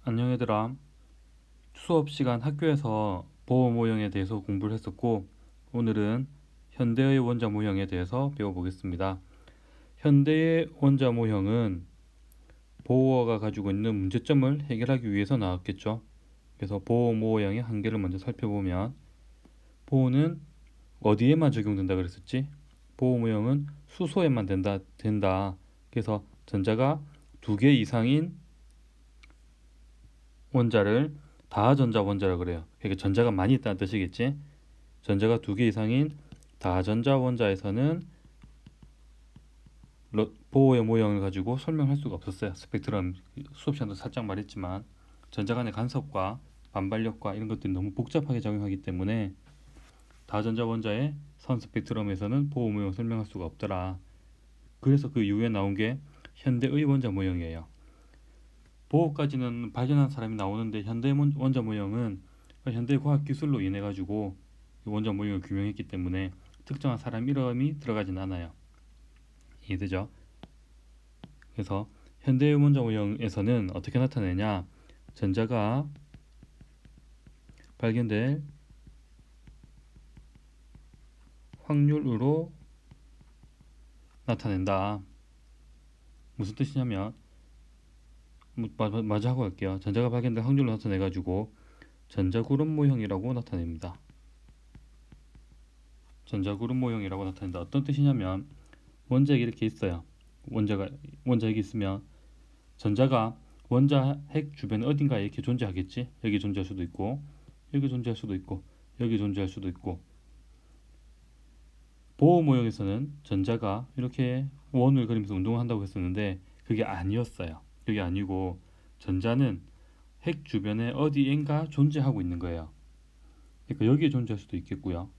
안녕 얘들아. 수업 시간 학교에서 보호 모형에 대해서 공부를 했었고, 오늘은 현대의 원자 모형에 대해서 배워보겠습니다. 현대의 원자 모형은 보호가 가지고 있는 문제점을 해결하기 위해서 나왔겠죠. 그래서 보호 모형의 한계를 먼저 살펴보면, 보호는 어디에만 적용된다 그랬었지? 보호 모형은 수소에만 된다. 그래서 전자가 두 개 이상인 원자를 다전자 원자라 그래요. 그러니까 전자가 많이 있다는 뜻이겠지. 전자가 두 개 이상인 다전자 원자에서는 보호의 모형을 가지고 설명할 수가 없었어요. 스펙트럼 수업 시간도 살짝 말했지만 전자 간의 간섭과 반발력과 이런 것들이 너무 복잡하게 작용하기 때문에 다전자 원자의 선 스펙트럼에서는 보호 모형 설명할 수가 없더라. 그래서 그 이후에 나온 게 현대의 원자 모형이에요. 보호까지는 발견한 사람이 나오는데 현대 원자 모형은 현대 과학 기술로 인해 가지고 원자 모형을 규명했기 때문에 특정한 사람 이름이 들어가진 않아요. 이해되죠? 그래서 현대 원자 모형에서는 어떻게 나타내냐? 전자가 발견될 확률으로 나타낸다. 무슨 뜻이냐면 마저 하고 갈게요. 전자가 발견될 확률로 나타내 가지고 전자구름 모형이라고 나타냅니다. 전자구름 모형이라고 나타낸다. 어떤 뜻이냐면 원자핵이 이렇게 있어요. 원자핵이 있으면 전자가 원자핵 주변 어딘가에 이렇게 존재하겠지. 여기 존재할 수도 있고, 여기 존재할 수도 있고, 여기 존재할 수도 있고. 보호 모형에서는 전자가 이렇게 원을 그리면서 운동을 한다고 했었는데 그게 아니었어요. 그게 아니고 전자는 핵 주변에 어디엔가 존재하고 있는 거예요. 그러니까 여기에 존재할 수도 있겠고요.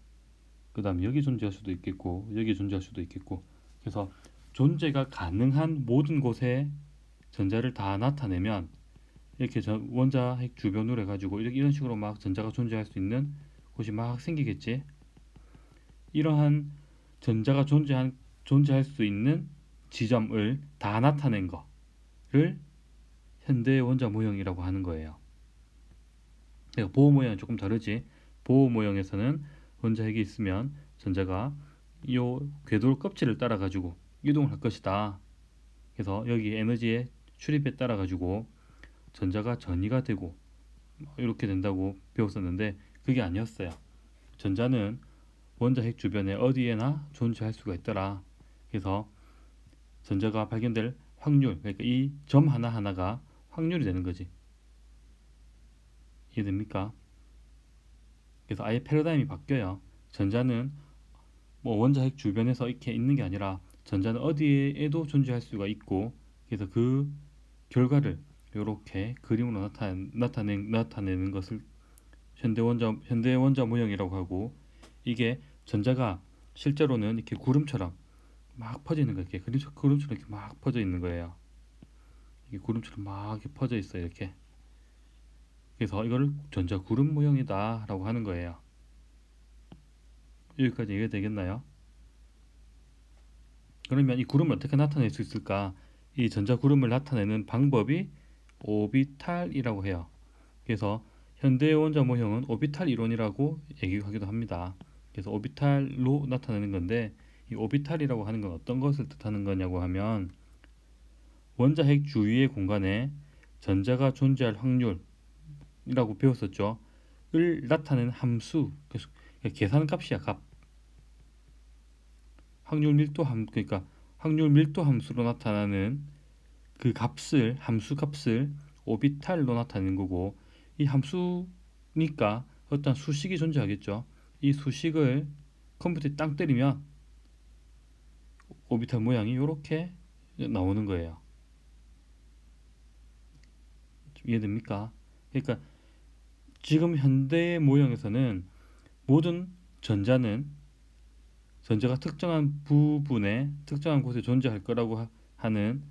그 다음에 여기 존재할 수도 있겠고, 여기 존재할 수도 있겠고. 그래서 존재가 가능한 모든 곳에 전자를 다 나타내면 이렇게 원자핵 주변으로 해가지고 이런 식으로 막 전자가 존재할 수 있는 곳이 막 생기겠지. 이러한 전자가 존재할 수 있는 지점을 다 나타낸 거를 현대 원자 모형이라고 하는 거예요. 그러니까 보호 모형은 조금 다르지. 보호 모형에서는 원자핵이 있으면 전자가 이 궤도 껍질을 따라 가지고 이동을 할 것이다. 그래서 여기 에너지의 출입에 따라 가지고 전자가 전이가 되고 이렇게 된다고 배웠었는데 그게 아니었어요. 전자는 원자핵 주변에 어디에나 존재할 수가 있더라. 그래서 전자가 발견될 확률, 그러니까 이 점 하나하나가 확률이 되는 거지. 이해됩니까? 그래서 아예 패러다임이 바뀌어요. 전자는 뭐 원자핵 주변에서 이렇게 있는 게 아니라 전자는 어디에도 존재할 수가 있고, 그래서 그 결과를 이렇게 그림으로 나타내는 것을 현대 원자 모형이라고 하고, 이게 전자가 실제로는 이렇게 구름처럼 막 퍼져 있는 거, 이렇게 구름처럼 이렇게 막 퍼져 있는 거예요. 이게 구름처럼 막 이렇게 퍼져 있어요, 이렇게. 그래서 이걸 전자 구름 모형이다라고 하는 거예요. 여기까지 이해가 되겠나요? 그러면 이 구름을 어떻게 나타낼 수 있을까? 이 전자 구름을 나타내는 방법이 오비탈이라고 해요. 그래서 현대 원자 모형은 오비탈 이론이라고 얘기하기도 합니다. 그래서 오비탈로 나타내는 건데, 이 오비탈이라고 하는 건 어떤 것을 뜻하는 거냐고 하면 원자핵 주위의 공간에 전자가 존재할 확률이라고 배웠었죠. 을 나타내는 함수, 그러니까 계산값이야, 값. 그러니까 확률 밀도 함수로 나타나는 그 값을, 함수 값을 오비탈로 나타내는 거고, 이 함수니까 어떤 수식이 존재하겠죠. 이 수식을 컴퓨터에 땅 때리면 오비탈 모양이 이렇게 나오는 거예요. 이해됩니까? 그러니까 지금 현대 모형에서는 모든 전자가 특정한 부분에 특정한 곳에 존재할 거라고 하는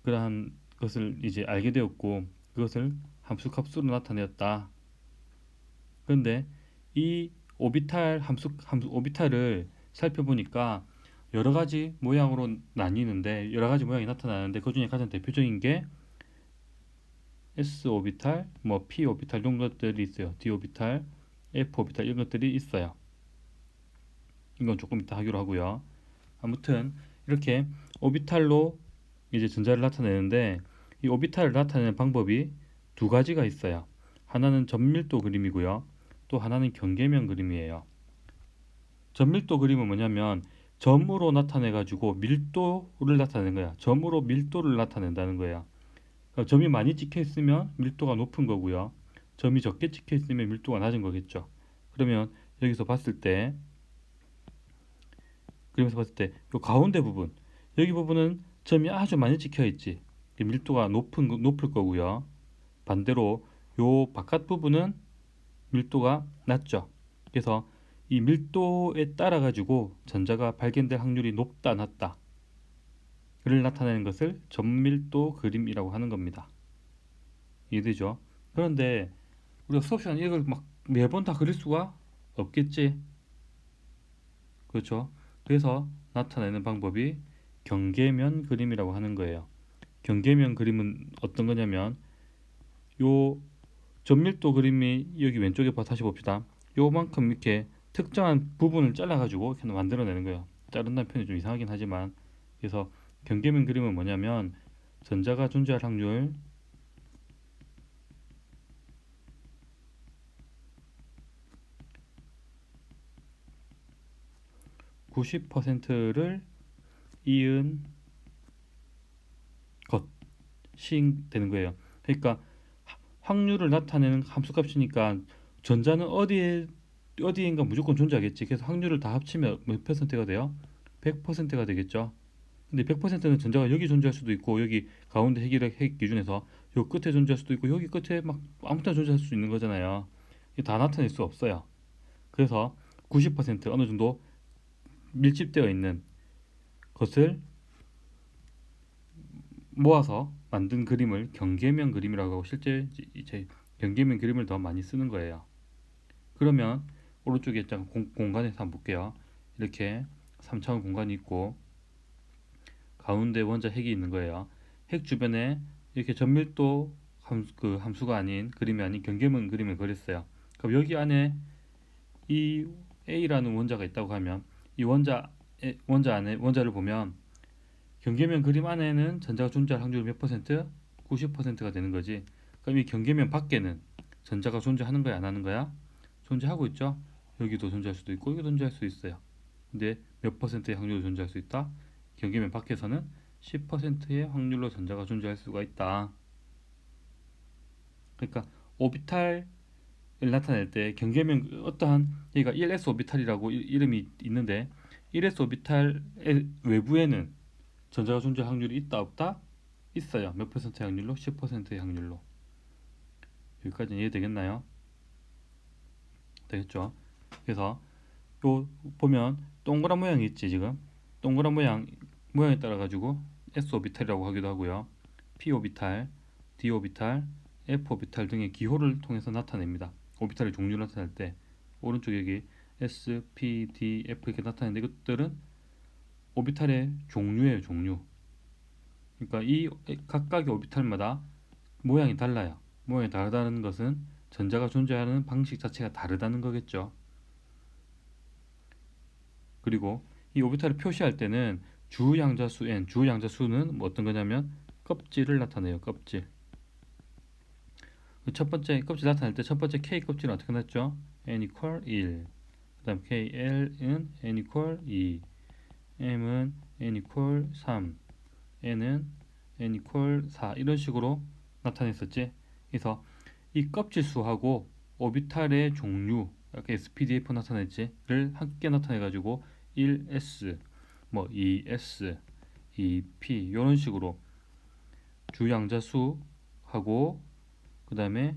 그러한 것을 이제 알게 되었고, 그것을 함수 값으로 나타내었다. 그런데 이 오비탈을 살펴보니까 여러 가지 모양으로 나뉘는데, 여러 가지 모양이 나타나는데 그 중에 가장 대표적인 게 s 오비탈, 뭐 p 오비탈 이런 것들이 있어요. d 오비탈, f 오비탈 이런 것들이 있어요. 이건 조금 이따 하기로 하고요. 아무튼 이렇게 오비탈로 이제 전자를 나타내는데, 이 오비탈을 나타내는 방법이 두 가지가 있어요. 하나는 전밀도 그림이고요. 또 하나는 경계면 그림이에요. 전밀도 그림은 뭐냐면 점으로 나타내 가지고 밀도를 나타내는 거야. 점으로 밀도를 나타낸다는 거야. 그러니까 점이 많이 찍혀 있으면 밀도가 높은 거고요. 점이 적게 찍혀 있으면 밀도가 낮은 거겠죠. 그러면 여기서 봤을 때, 그림에서 봤을 때 이 가운데 부분, 여기 부분은 점이 아주 많이 찍혀 있지. 밀도가 높을 거고요. 반대로 요 바깥 부분은 밀도가 낮죠. 그래서 이 밀도에 따라 가지고 전자가 발견될 확률이 높다 낮다를 나타내는 것을 전밀도 그림이라고 하는 겁니다. 이해되죠? 그런데 우리가 수업 시간에 이걸 막 매번 다 그릴 수가 없겠지. 그렇죠? 그래서 나타내는 방법이 경계면 그림이라고 하는 거예요. 경계면 그림은 어떤 거냐면, 요 전밀도 그림이 여기 왼쪽에 다시 봅시다. 요만큼 이렇게 특정한 부분을 잘라가지고 이렇게 만들어내는 거예요. 자른다는 표현이 좀 이상하긴 하지만, 그래서 경계면 그림은 뭐냐면 전자가 존재할 확률 90%를 이은 것이 되는 거예요. 그러니까 확률을 나타내는 함수값이니까 전자는 어디인가 무조건 존재하겠지. 그래서 확률을 다 합치면 몇 퍼센트가 돼요? 100%가 되겠죠. 근데 100%는 전자가 여기 존재할 수도 있고, 여기 가운데 핵 기준에서 요 끝에 존재할 수도 있고, 여기 끝에 막 아무 때나 존재할 수 있는 거잖아요. 이게 다 나타낼 수 없어요. 그래서 90% 어느 정도 밀집되어 있는 것을 모아서 만든 그림을 경계면 그림이라고 하고, 실제 이제 경계면 그림을 더 많이 쓰는 거예요. 그러면 오른쪽에 공간에서 한번 볼게요. 이렇게 3차원 공간이 있고 가운데 원자 핵이 있는 거예요. 핵 주변에 이렇게 전밀도 함수가 아닌, 그림이 아닌 경계면 그림을 그렸어요. 그럼 여기 안에 이 A라는 원자가 있다고 하면, 이 원자 안에 원자를 보면 경계면 그림 안에는 전자가 존재할 확률이 몇 퍼센트? 90%가 되는 거지. 그럼 이 경계면 밖에는 전자가 존재하는 거야, 안 하는 거야? 존재하고 있죠. 여기도 존재할 수도 있고 여기도 존재할 수 있어요. 근데 몇 퍼센트의 확률로 존재할 수 있다? 경계면 밖에서는 10%의 확률로 전자가 존재할 수가 있다. 그러니까 오비탈을 나타낼 때 경계면, 어떠한 여기가 1s 오비탈이라고 이름이 있는데, 1s 오비탈의 외부에는 전자가 존재할 확률이 있다 없다? 있어요. 몇 퍼센트의 확률로? 10%의 확률로. 여기까지는 이해되겠나요? 되겠죠? 그래서 요 보면 동그란 모양이 있지. 지금 동그란 모양에 따라 가지고 s 오비탈이라고 하기도 하고요, p 오비탈, d 오비탈, f 오비탈 등의 기호를 통해서 나타냅니다. 오비탈의 종류를 나타낼 때 오른쪽 여기 s, p, d, f 이렇게 나타내는데, 이것들은 오비탈의 종류예요. 종류. 그러니까 이 각각의 오비탈마다 모양이 달라요. 모양이 다르다는 것은 전자가 존재하는 방식 자체가 다르다는 거겠죠. 그리고 이 오비탈을 표시할 때는 주양자수 n, 주양자수는 뭐 어떤 거냐면 껍질을 나타내요. 껍질. 첫 번째 껍질 나타낼 때 첫 번째 K 껍질은 어떻게 났죠? n equal 1. 그 다음 KL은 n equal 2. M은 n equal 3. N은 n equal 4. 이런 식으로 나타냈었지. 그래서 이 껍질 수하고 오비탈의 종류, 아까 SPDF 나타냈지를 함께 나타내 가지고 1s, 뭐 2s, 2p 이런 식으로 주양자수하고 그 다음에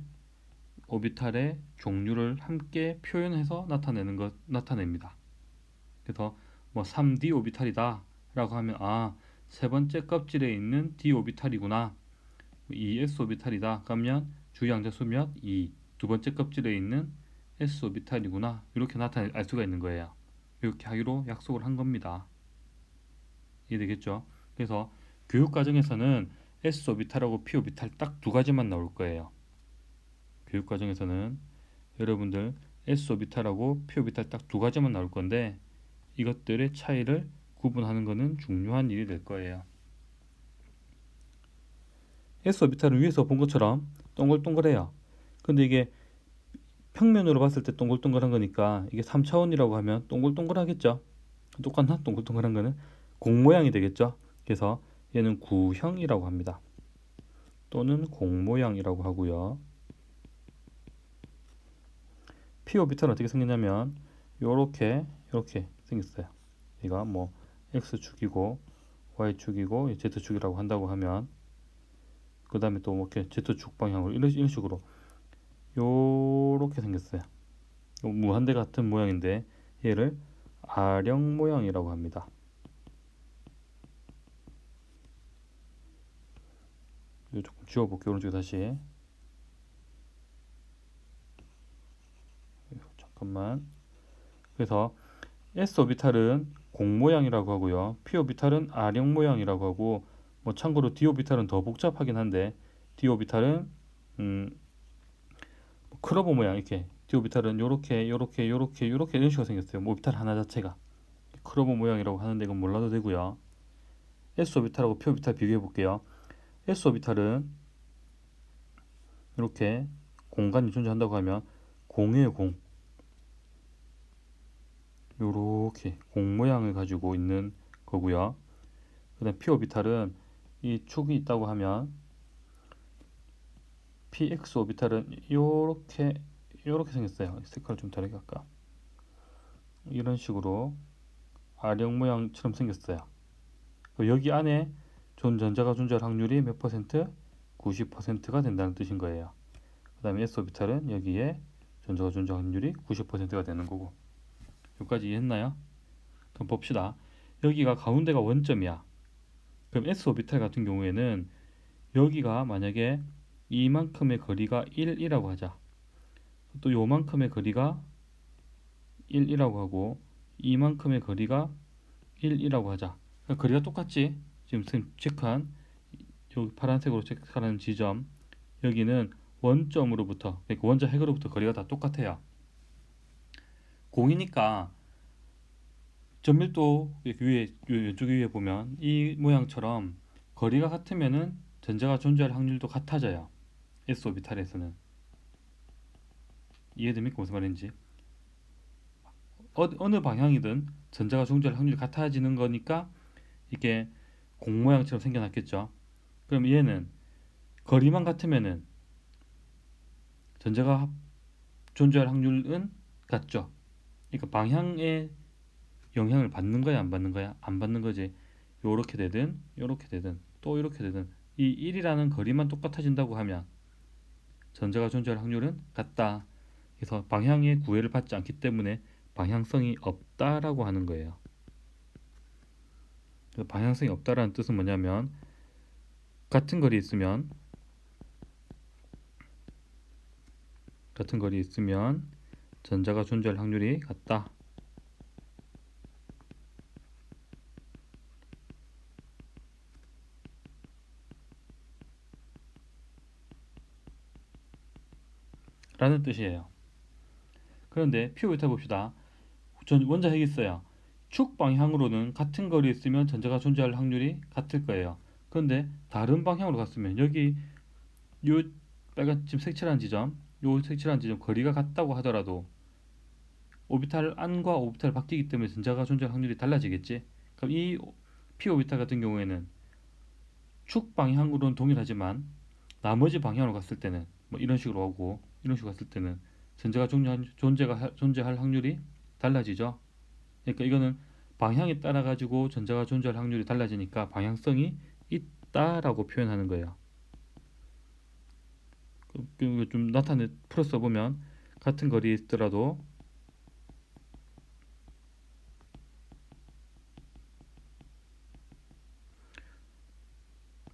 오비탈의 종류를 함께 표현해서 나타냅니다. 그래서 뭐 3d 오비탈이다 라고 하면, 세 번째 껍질에 있는 d 오비탈이구나. 2s 오비탈이다 그러면 주양자수 몇? 2. 두 번째 껍질에 있는 s 오비탈이구나. 이렇게 알 수가 있는 거예요. 이렇게 하기로 약속을 한 겁니다. 이해되겠죠? 그래서 교육 과정에서는 S 오비탈하고 P 오비탈 딱 두 가지만 나올 거예요. 교육 과정에서는 여러분들 S 오비탈하고 P 오비탈 딱 두 가지만 나올 건데 이것들의 차이를 구분하는 것은 중요한 일이 될 거예요. S 오비탈은 위에서 본 것처럼 동글동글해요. 근데 이게 평면으로 봤을 때 동글동글한 거니까 이게 3차원이라고 하면 동글동글하겠죠. 똑같나? 동글동글한 거는 공 모양이 되겠죠. 그래서 얘는 구형이라고 합니다. 또는 공 모양이라고 하고요. P 오비탈은 어떻게 생겼냐면 요렇게 생겼어요. 얘가 뭐 X축이고 Y축이고 Z축이라고 한다고 하면 그 다음에 또 뭐 이렇게 Z축 방향으로 이런 식으로 요렇게 생겼어요. 무한대 같은 모양인데 얘를 아령 모양이라고 합니다. 이거 조금 지워볼게요. 오른쪽에 다시. 잠깐만. 그래서 S 오비탈은 공 모양이라고 하고요. P 오비탈은 아령 모양이라고 하고 뭐 참고로 D 오비탈은 더 복잡하긴 한데 D 오비탈은 크로버 모양 이렇게 D 오비탈은 요렇게 이런 식으로 생겼어요. 오비탈 하나 자체가 크로버 모양이라고 하는데 이건 몰라도 되고요. S 오비탈하고 P 오비탈 비교해 볼게요. S 오비탈은 이렇게 공간이 존재한다고 하면 공의 공 요렇게 공 모양을 가지고 있는 거고요. 그 다음 P 오비탈은 이 축이 있다고 하면 PX 오비탈은 요렇게 생겼어요. 색깔을 좀 다르게 할까? 이런 식으로 아령 모양처럼 생겼어요. 여기 안에 전자가 존재할 확률이 몇 퍼센트? 90%가 된다는 뜻인 거예요. 그 다음에 S 오비탈은 여기에 전자가 존재할 확률이 90%가 되는 거고. 여기까지 이해했나요? 그럼 봅시다. 여기가 가운데가 원점이야. 그럼 S 오비탈 같은 경우에는 여기가 만약에 이만큼의 거리가 1이라고 하자. 또 요만큼의 거리가 1이라고 하고 이만큼의 거리가 1이라고 하자. 그러니까 거리가 똑같지? 지금 체크한 여기 파란색으로 체크하는 지점 여기는 원점으로부터 그러니까 원자 핵으로부터 거리가 다 똑같아요. 공이니까 전밀도 위에 왼쪽 위에 보면 이 모양처럼 거리가 같으면은 전자가 존재할 확률도 같아져요. S 오비탈에서는 이해됩니까? 무슨 말인지. 어느 방향이든 전자가 존재할 확률이 같아지는 거니까 이게 공 모양처럼 생겨났겠죠. 그럼 얘는 거리만 같으면은 전자가 존재할 확률은 같죠. 그러니까 방향에 영향을 받는 거야, 안 받는 거야? 안 받는 거지. 요렇게 되든 요렇게 되든 또 이렇게 되든 이 1이라는 거리만 똑같아진다고 하면 전자가 존재할 확률은 같다. 그래서 방향의 구애를 받지 않기 때문에 방향성이 없다라고 하는 거예요. 방향성이 없다라는 뜻은 뭐냐면 같은 거리에 있으면 전자가 존재할 확률이 같다. 라는 뜻이에요. 그런데 P 오비탈 봅시다. 원자 핵이 있어요. 축 방향으로는 같은 거리에 있으면 전자가 존재할 확률이 같을 거예요. 그런데 다른 방향으로 갔으면 여기 요 빨간 지금 색칠한 지점, 요 색칠한 지점 거리가 같다고 하더라도 오비탈 안과 오비탈 바뀌기 때문에 전자가 존재할 확률이 달라지겠지. 그럼 이 P 오비탈 같은 경우에는 축 방향으로는 동일하지만 나머지 방향으로 갔을 때는 뭐 이런 식으로 오고 이런 식으로 갔을 때는 전자가 존재할 확률이 달라지죠. 그러니까 이거는 방향에 따라 가지고 전자가 존재할 확률이 달라지니까 방향성이 있다라고 표현하는 거예요. 좀 풀어 써보면 같은 거리에 있더라도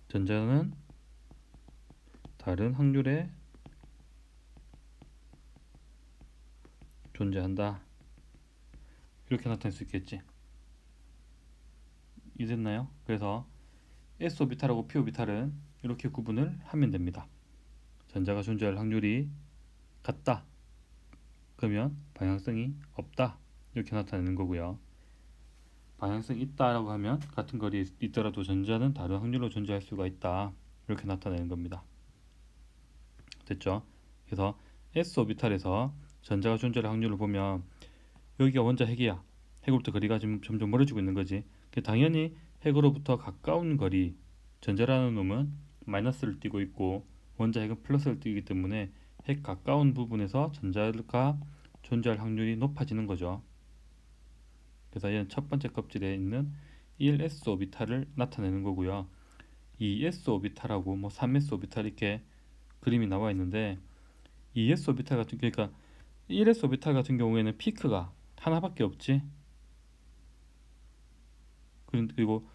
전자는 다른 확률에 존재한다. 이렇게 나타낼 수 있겠지. 이해됐나요? 그래서 S 오비탈하고 P 오비탈은 이렇게 구분을 하면 됩니다. 전자가 존재할 확률이 같다. 그러면 방향성이 없다. 이렇게 나타내는 거고요. 방향성이 있다라고 하면 같은 거리에 있더라도 전자는 다른 확률로 존재할 수가 있다. 이렇게 나타내는 겁니다. 됐죠? 그래서 s 오비탈에서 전자가 존재할 확률을 보면 여기가 원자 핵이야. 핵으로부터 거리가 지금 점점 멀어지고 있는 거지. 당연히 핵으로부터 가까운 거리, 전자라는 놈은 마이너스를 띠고 있고 원자 핵은 플러스를 띠기 때문에 핵 가까운 부분에서 전자가 존재할 확률이 높아지는 거죠. 그래서 얘는 첫 번째 껍질에 있는 1s 오비탈을 나타내는 거고요. 2s 오비탈하고 뭐 3s 오비탈 이렇게 그림이 나와 있는데 2s 오비탈 같은 그러니까 1s 오비탈 같은 경우에는 피크가 하나밖에 없지. 그리고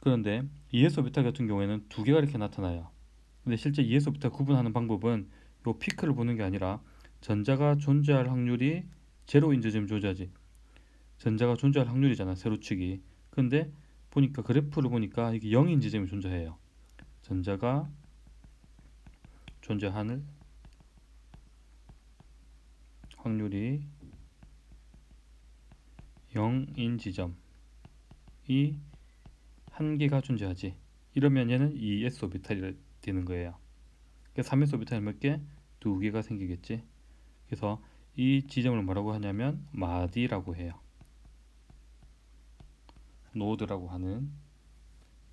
그런데 2s 오비탈 같은 경우에는 두 개가 이렇게 나타나요. 근데 실제 2s 오비탈 구분하는 방법은 요 피크를 보는 게 아니라 전자가 존재할 확률이 제로인 지점 존재하지. 전자가 존재할 확률이잖아, 세로축이. 근데 보니까 그래프를 보니까 이게 0인 지점이 존재해요. 전자가 존재하는 확률이 0인 지점이 한 개가 존재하지. 이러면 얘는 2s 오비탈이 되는 거예요. 그래서 3s 오비탈 몇 개? 두 개가 생기겠지. 그래서 이 지점을 뭐라고 하냐면 마디라고 해요. 노드라고 하는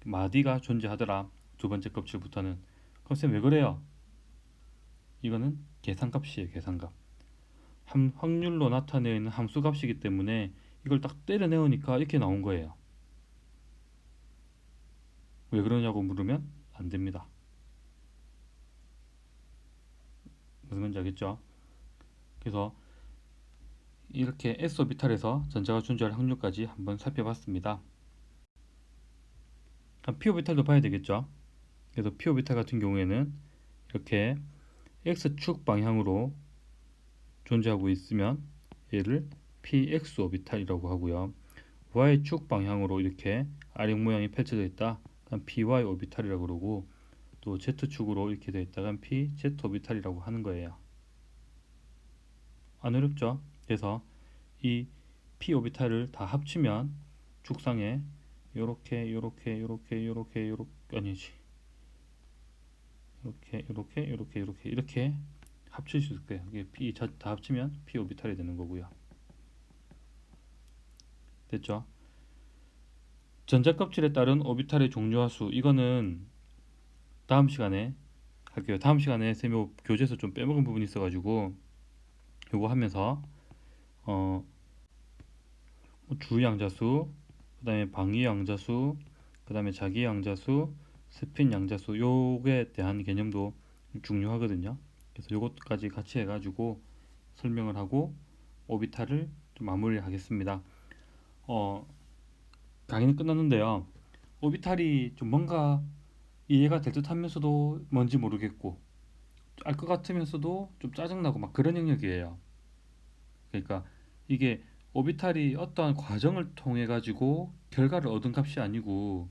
마디가 존재하더라. 두 번째 껍질부터는. 그럼 쌤 왜 그래요? 이거는 계산값이에요. 계산값. 확률로 나타내는 함수값이기 때문에 이걸 딱 때려내으니까 이렇게 나온 거예요. 왜 그러냐고 물으면 안 됩니다. 무슨 말인지 알겠죠? 그래서 이렇게 s 오비탈에서 전자가 존재할 확률까지 한번 살펴봤습니다. p 오비탈도 봐야 되겠죠? 그래서 p 오비탈 같은 경우에는 이렇게 x축 방향으로 존재하고 있으면 얘를 px 오비탈이라고 하고요. y축 방향으로 이렇게 R형 모양이 펼쳐져 있다. 그럼 py 오비탈이라고 그러고 또 z축으로 이렇게 되어 있다가 pz 오비탈이라고 하는 거예요. 안 어렵죠? 그래서 이 p 오비탈을 다 합치면 축상에 요렇게 요렇게 요렇게 요렇게 요렇게 아니지 이렇게 합칠 수 있을 거예요. 이게 p 다 합치면 p 오비탈이 되는 거고요. 됐죠? 전자 껍질에 따른 오비탈의 종류와 수 이거는 다음 시간에 할게요. 다음 시간에 쌤이 교재에서 좀 빼먹은 부분이 있어가지고 요거 하면서 어, 주양자수, 그 다음에 방위양자수, 그 다음에 자기양자수, 스핀 양자수 요게 대한 개념도 중요하거든요. 그래서 요것까지 같이 해가지고 설명을 하고 오비탈을 좀 마무리하겠습니다. 강의는 끝났는데요. 오비탈이 좀 뭔가 이해가 될 듯 하면서도 뭔지 모르겠고 알 것 같으면서도 좀 짜증나고 막 그런 영역이에요. 그러니까 이게 오비탈이 어떠한 과정을 통해 가지고 결과를 얻은 값이 아니고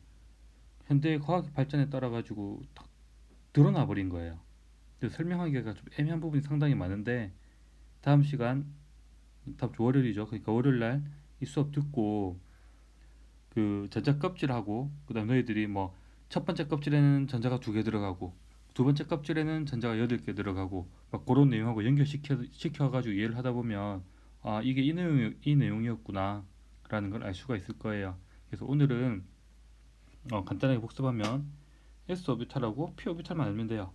현대 과학 발전에 따라 가지고 딱 드러나 버린 거예요. 그래서 설명하기가 좀 애매한 부분이 상당히 많은데 다음 시간 다음 주 월요일이죠. 그러니까 월요일 날 이 수업 듣고 그 전자 껍질하고 그다음 너희들이 뭐 첫 번째 껍질에는 전자가 두 개 들어가고 두 번째 껍질에는 전자가 8개 들어가고 막 그런 내용하고 연결시켜가지고 이해를 하다 보면 아 이게 이 내용이었구나 라는 걸 알 수가 있을 거예요. 그래서 오늘은 간단하게 복습하면 s 오비탈하고 p 오비탈만 알면 돼요.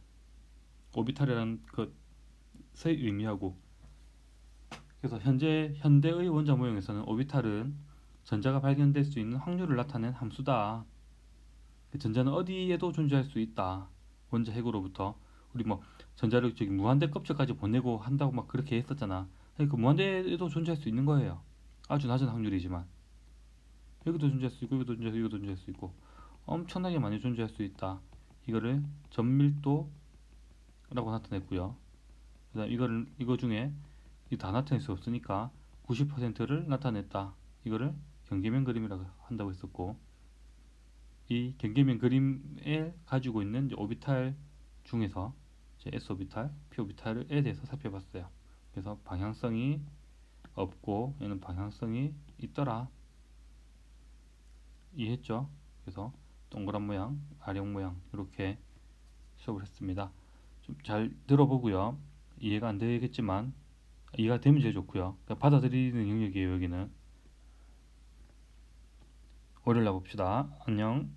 오비탈이라는 것의 의미하고 그래서 현대의 원자 모형에서는 오비탈은 전자가 발견될 수 있는 확률을 나타낸 함수다. 전자는 어디에도 존재할 수 있다. 원자 핵으로부터 우리 뭐 전자를 저기 무한대 껍질까지 보내고 한다고 막 그렇게 했었잖아. 그러니까 무한대에도 존재할 수 있는 거예요. 아주 낮은 확률이지만 여기도 존재할 수 있고 여기도 존재할 수 있고 엄청나게 많이 존재할 수 있다. 이거를 전밀도라고 나타냈고요. 그다음 이거 중에 다 나타낼 수 없으니까 90%를 나타냈다. 이거를 경계면 그림이라고 한다고 했었고 이 경계면 그림에 가지고 있는 이제 오비탈 중에서 이제 s 오비탈, p 오비탈에 대해서 살펴봤어요. 그래서 방향성이 없고 얘는 방향성이 있더라. 이해했죠? 그래서 동그란 모양, 아령 모양 이렇게 수업을 했습니다. 좀 잘 들어보고요. 이해가 안 되겠지만 이해가 되면 제일 좋고요. 그러니까 받아들이는 영역이에요. 여기는 월요일 날 봅시다. 안녕.